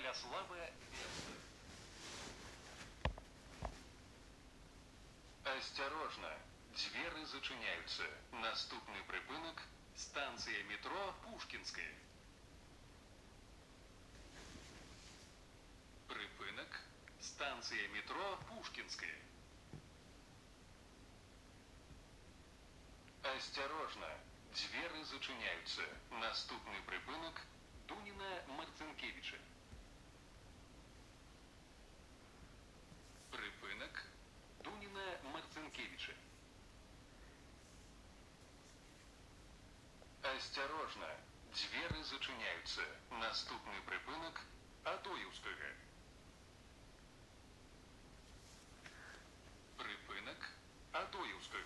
Ярослава Веста. Осторожно, двери зачиняються. Наступний припинок – станція метро Пушкінське. Припинок – станція метро Пушкінське. Осторожно, двери зачиняються. Наступний припинок – Дуніна Марцинкевича. Припинок – Дуніна Марцинкевича. Осторожно, двери зачиняються. Наступний припинок – Адоївського. Припинок – Адоївського.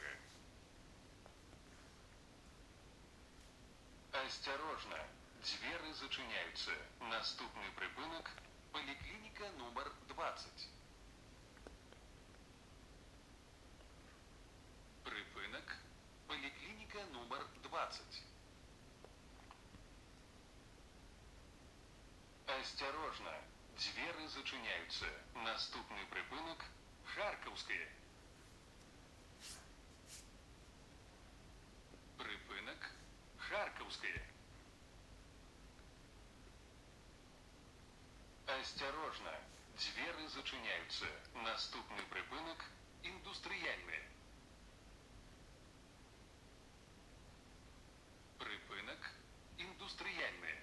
Осторожно, двери зачиняються. Наступний припинок – поліклініка номер 20. Припинок – поліклініка номер 20. Осторожно, двери зачиняються. Наступний припинок – Харківське. Припинок – Харківське. Осторожно, двери зачиняються. Наступний припинок – Індустріальне. Припинок – Індустріальне.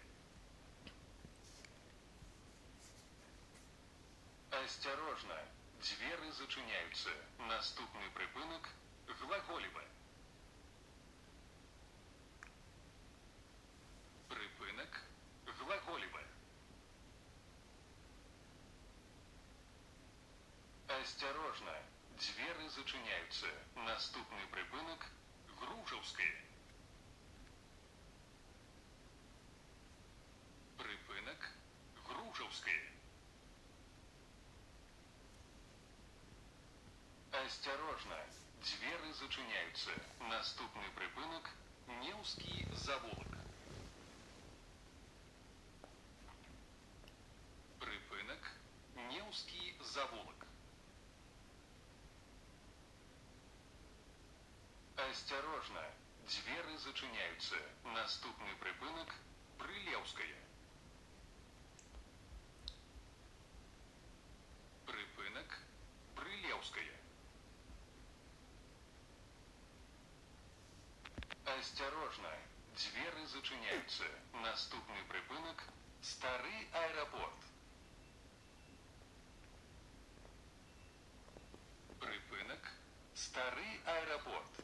Осторожно, двери зачиняються. Наступний припинок – Глаголєве. Припинок – Глаголєве. Осторожно, двери зачиняються. Наступний припинок – Грушевське. Припинок – Грушевське. Осторожно, двери зачиняються. Наступний припинок – Невський завулок. Припинок – Невський завулок. Осторожно, двери зачиняються. Наступний припинок – Прилєвське. Припинок – Прилєвське. Осторожно, двери зачиняються. Наступний припинок – Старий аеропорт. Припинок – Старий аеропорт.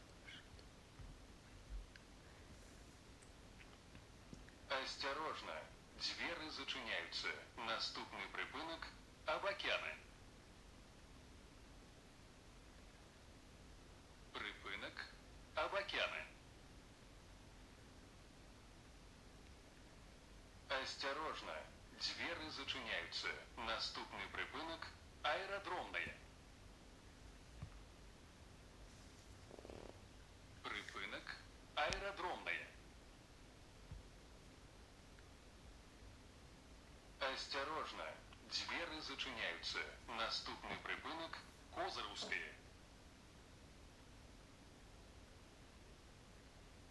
Осторожно, двери зачиняються. Наступний припинок – Авакяне. Припинок – Авакяне. Осторожно, двери зачиняються. Наступний припинок – Аеродромне. Припинок – Аеродромне. Осторожно, двери зачиняються. Наступний припинок – Козыревское.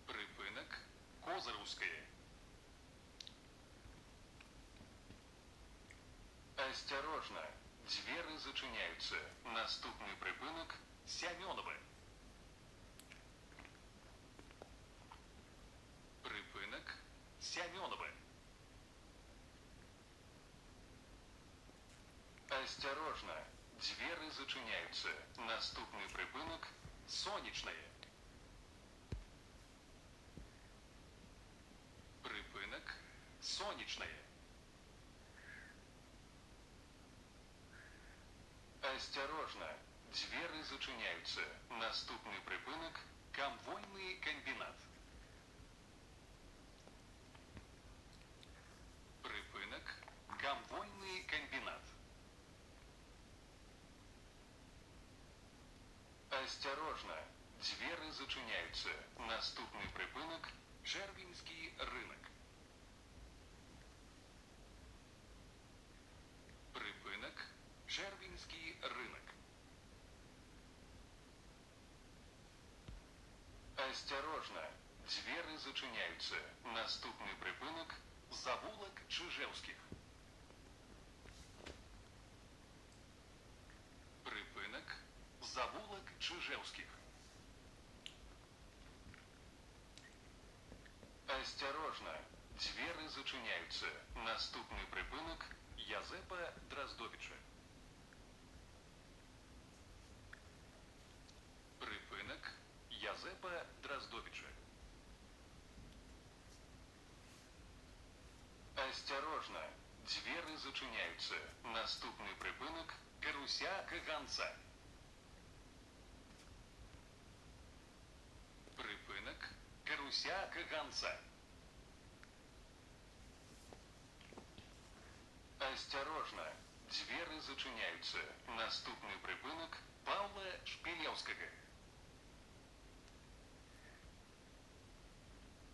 Припинок – Козыревское. Осторожно, двери зачиняються. Наступний припинок – Сяменове. Припинок – Сяменове. Осторожно, двери зачиняються. Наступний припинок – Сонячне. Припинок – Сонячне. Осторожно, двери зачиняються. Наступний припинок – Комвойний комбінат. Припинок – Комвойний комбінат. Осторожно, двери зачиняються. Наступний припинок – Червінський ринок. Осторожно, двери зачиняються. Наступний припинок – завулок Чижевських. Припинок – завулок Чижевських. Осторожно, двери зачиняються. Наступний припинок – Язепа Дроздовича. Припинок – Язепа Дроздовича. Осторожно, двери зачиняються. Наступний припинок – Каруся Каганца. Припинок – Каруся Каганца. Осторожно, двери зачиняються. Наступний припинок – Павла Шпілєвського.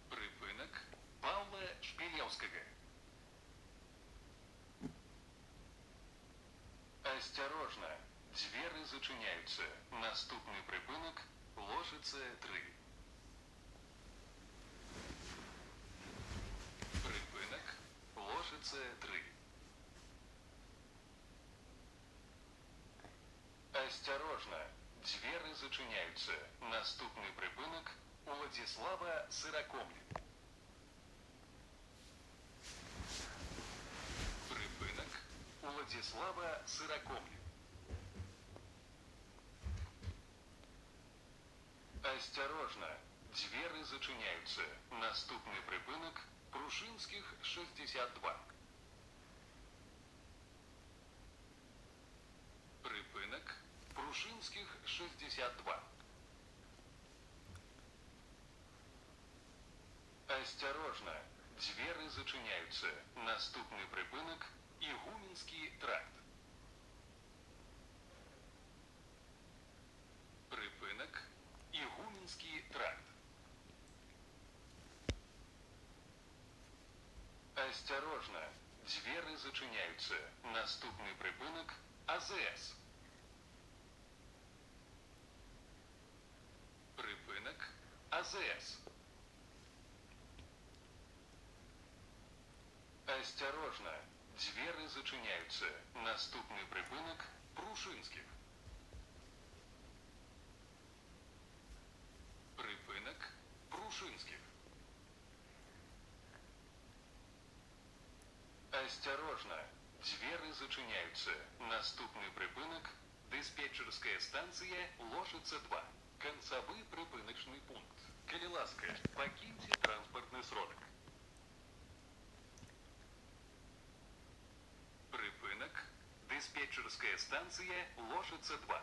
Припинок – Павла Шпілєвського. Осторожно, двери зачиняються. Наступний припинок – Лошице 3. Припинок – Лошице 3. Осторожно, двери зачиняються. Наступний припинок – Владислава Сирокомлі. Припинок – Владислава Сирокомлі. Осторожно, двери зачиняються. Наступний припинок – Прушинських 62. Припинок – Прушинських 62. Осторожно, двери зачиняються. Наступний припинок – Ігумінський тракт. Припинок – Ігумінський тракт. Осторожно, двери зачиняються. Наступний припинок – АЗС. Припинок – АЗС. Осторожно, двери зачиняються. Наступний припинок – Прушинських. Припинок – Прушинських. Осторожно, двери зачиняються. Наступний припинок – диспетчерська станція Лошице 2. Концевий припиночний пункт. Коли ласка, покиньте транспортний сродок. Припинок – диспетчерська станція Лошице 2.